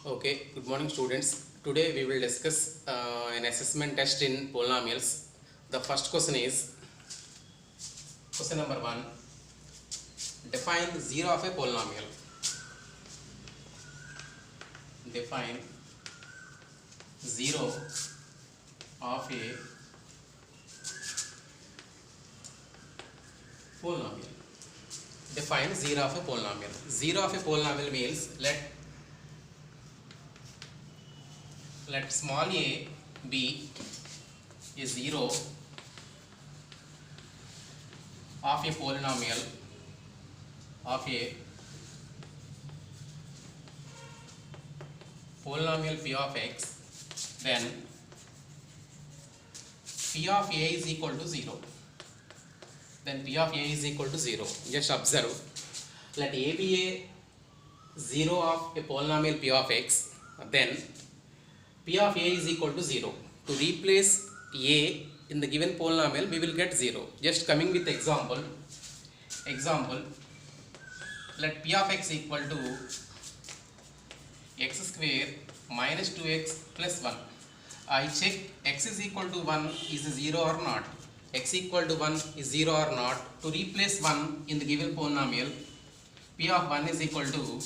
Okay, good morning students. Today we will discuss an assessment test in polynomials. The first question is question number 1. Define 0 of a polynomial. Define 0 of a polynomial. Define 0 of a polynomial. 0 of a polynomial means let small a be a 0 of a polynomial p of x, then p of a is equal to 0. Then p of a is equal to 0. Just observe, let a be a 0 of a polynomial p of x, then p of a is equal to 0. To replace a in the given polynomial, we will get 0. Just coming with example, let p of x equal to x square minus 2x plus 1. I check x is equal to 1 is 0 or not. X equal to 1 is 0 or not. To replace 1 in the given polynomial, p of 1 is equal to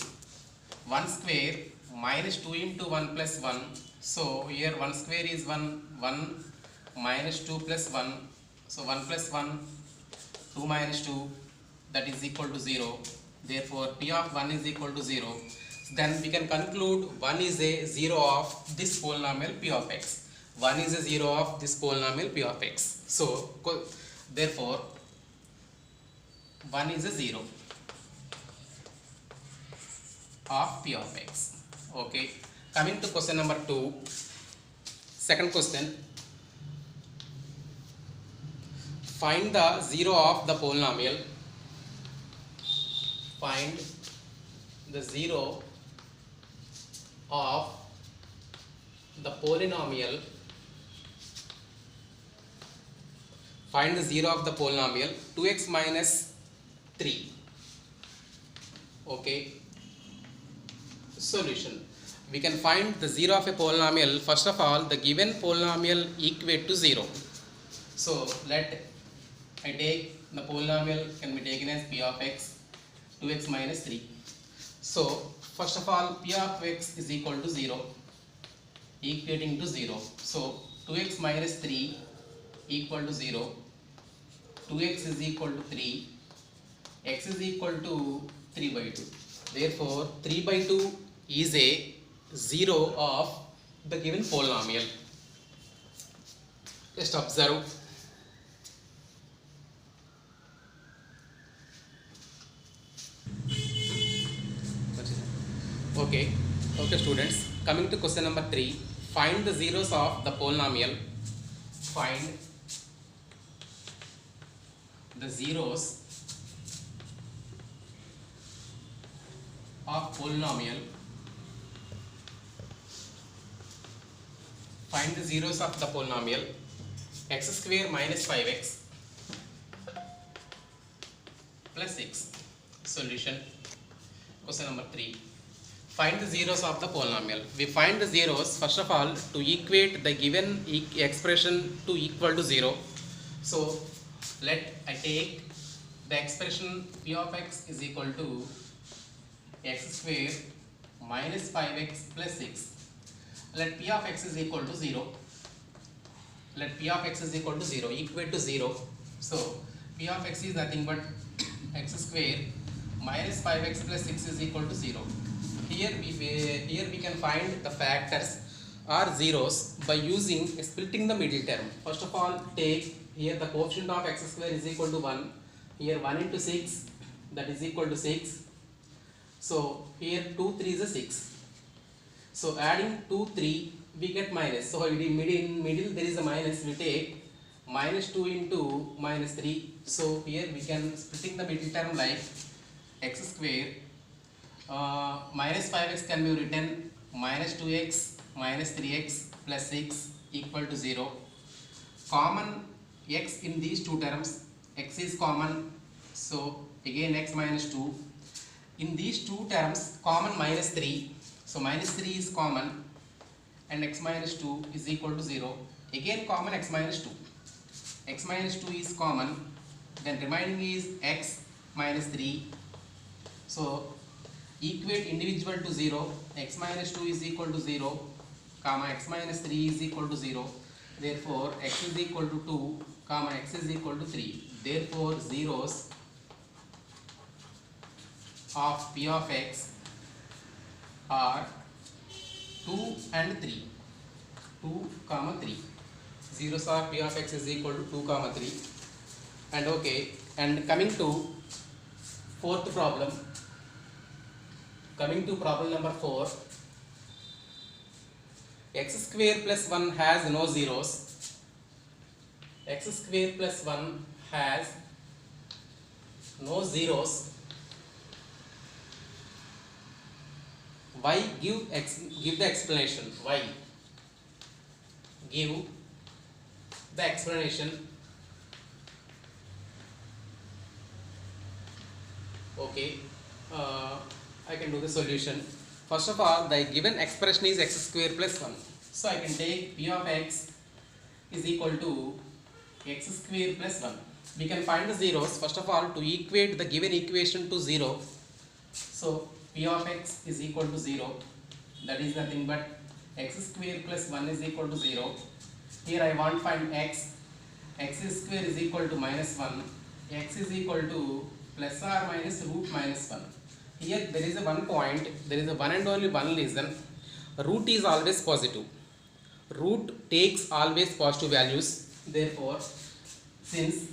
1 square minus 2 into 1 plus 1. So here 1 square is 1 minus 2 plus 1. So 1 plus 1, 2 minus 2, that is equal to 0. Therefore p of 1 is equal to 0. Then we can conclude 1 is a 0 of this polynomial p of x. 1 is a 0 of this polynomial p of x. So therefore 1 is a 0 of p of x. Okay. Coming to question number 2. Second question. Find the 0 of the polynomial. Find the 0 of the polynomial. Find the 0 of the polynomial 2x minus 3. Okay. Solution. We can find the 0 of a polynomial. First of all, the given polynomial equate to 0. So let I take the polynomial can be taken as p of x 2x minus 3. So first of all, p of x is equal to 0, equating to 0. So 2x minus 3 equal to 0, 2x is equal to 3, x is equal to 3 by 2. Therefore 3 by 2 is a 0 of the given polynomial. Just observe. Okay students, coming to question number 3. Find the zeros of the polynomial. Find the zeros of polynomial. Find the zeros of the polynomial x square minus 5x plus 6. Solution. Question number 3. Find the zeros of the polynomial. We find the zeros first of all to equate the given expression to equal to 0. So let I take the expression p of x is equal to x square minus 5x plus 6. Let p of x is equal to 0. Let p of x is equal to 0, equate to 0. So p of x is nothing but x square minus 5x plus 6 is equal to 0. Here we can find the factors or zeros by using splitting the middle term. First of all, take here the coefficient of x square is equal to 1. Here 1 into 6, that is equal to 6. So here 2 3 is 6. So adding 2 3 we get minus. So in middle there is a minus. We take minus 2 into minus 3. So here we can splitting the middle term like x square minus 5x can be written minus 2x minus 3x plus 6 equal to 0. Common x in these two terms, x is common, so again x minus 2. In these two terms, common minus 3. So minus 3 is common and x minus 2 is equal to 0. Again common x minus 2. X minus 2 is common, then remaining is x minus 3. So equate individual to 0. X minus 2 is equal to 0, comma x minus 3 is equal to 0. Therefore x is equal to 2, comma x is equal to 3. Therefore zeros of p of x are 2 and 3. 2 comma 3. Zeros of p of x is equal to 2 comma 3. And okay, and coming to fourth problem. Coming to problem number 4. X square plus 1 has no zeros. X square plus 1 has no zeros. Why? Give the explanation. Why? Give the explanation. Okay, I can do the solution. First of all, the given expression is x square plus 1. So I can take p of x is equal to x square plus 1. We can find the zeros. First of all, to equate the given equation to 0. So p of x is equal to 0. That is nothing but x square plus 1 is equal to 0. Here I want to find x. X square is equal to minus 1. X is equal to plus or minus root minus 1. Here there is a one point, there is a one and only one reason. Root is always positive. Root takes always positive values. Therefore, since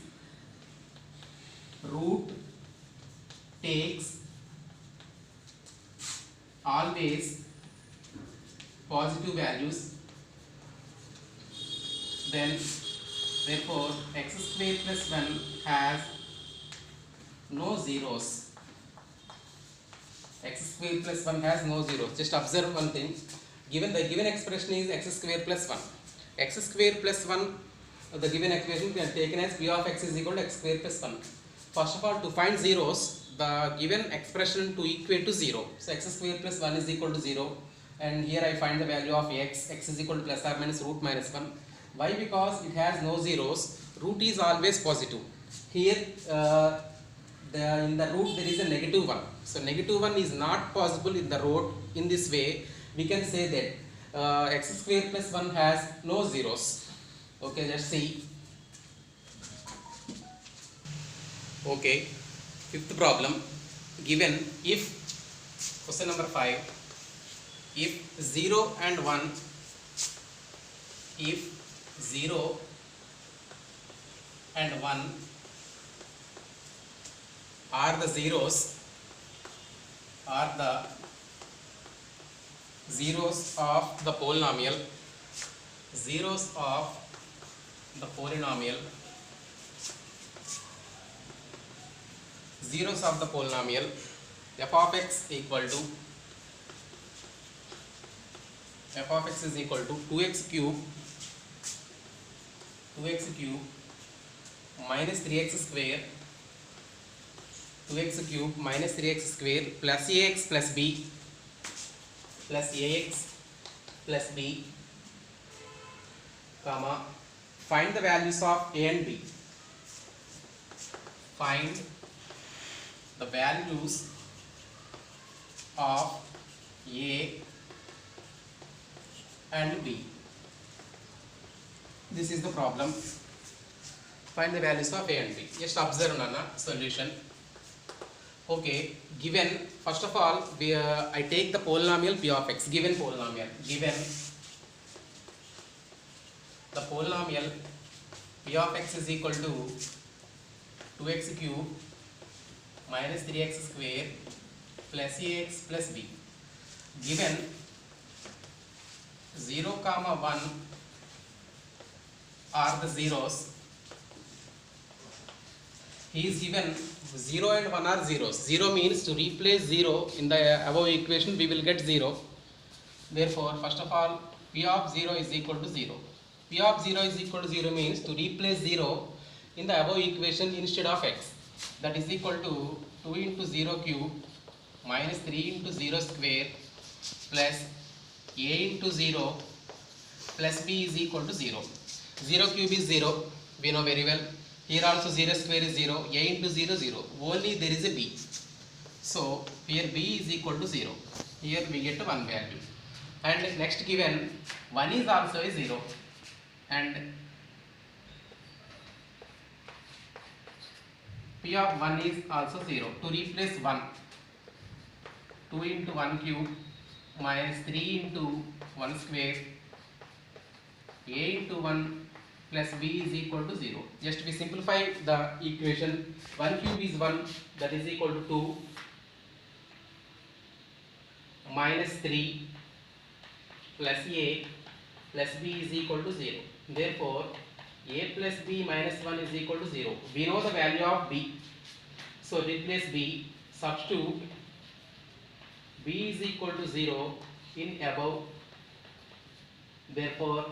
root takes always positive values, then therefore x square plus 1 has no zeros. X square plus 1 has no zeros. Just observe one thing. Given the given expression is x square plus 1. X square plus 1, the given equation can be taken as p of x is equal to x square plus 1. First of all, to find zeros, the given expression to equate to 0. So x square plus 1 is equal to 0. And here I find the value of x. X is equal to plus or minus root minus 1. Why? Because it has no zeros. Root is always positive. Here in the root there is a negative 1. So negative 1 is not possible in the root. In this way, we can say that x square plus 1 has no zeros. Okay, let's see. Okay, fifth problem. Given if, question number 5, if 0 and 1, if 0 and 1 are the zeros, are the zeros of the polynomial, zeros of the polynomial, zeros of the polynomial, f of x equal to, f of x is equal to 2x cube minus 3x square, 2x cube minus 3x square plus ax plus b, plus ax plus b, comma, find the values of a and b. Find the values of a and b. This is the problem. Find the values of a and b. Just observe Nana solution. Okay, given, first of all, I take the polynomial p of x, given polynomial, given the polynomial p of x is equal to 2x cube minus 3x square plus ax plus b. Given 0 comma 1 are the zeros. He is given 0 and 1 are zeros. 0 means to replace 0 in the above equation we will get 0. Therefore, first of all, p of 0 is equal to 0. P of 0 is equal to 0 means to replace 0 in the above equation instead of x. That is equal to 2 into 0 cube minus 3 into 0 square plus a into 0 plus b is equal to 0. 0 cube is 0, we know very well. Here also 0 square is 0, a into 0 0, only there is a b. So here b is equal to 0, here we get 1 value. And next given 1 is also a 0, and p of 1 is also 0. To replace 1, 2 into 1 cube minus 3 into 1 square, a into 1 plus b is equal to 0. Just we simplify the equation. 1 cube is 1, that is equal to 2, minus 3 plus a plus b is equal to 0. Therefore, a plus b minus 1 is equal to 0. We know the value of b. So replace b, substitute b is equal to 0 in above. Therefore,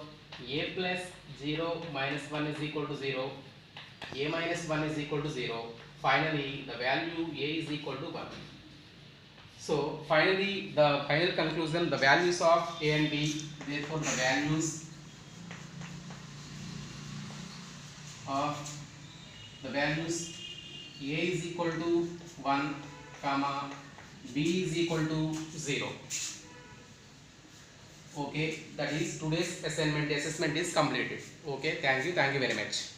a plus 0 minus 1 is equal to 0. A minus 1 is equal to 0. Finally, the value a is equal to 1. So finally, the final conclusion, the values of a and b, therefore the values of a is equal to 1, comma b is equal to 0. Okay, that is today's assessment is completed. Okay, thank you very much.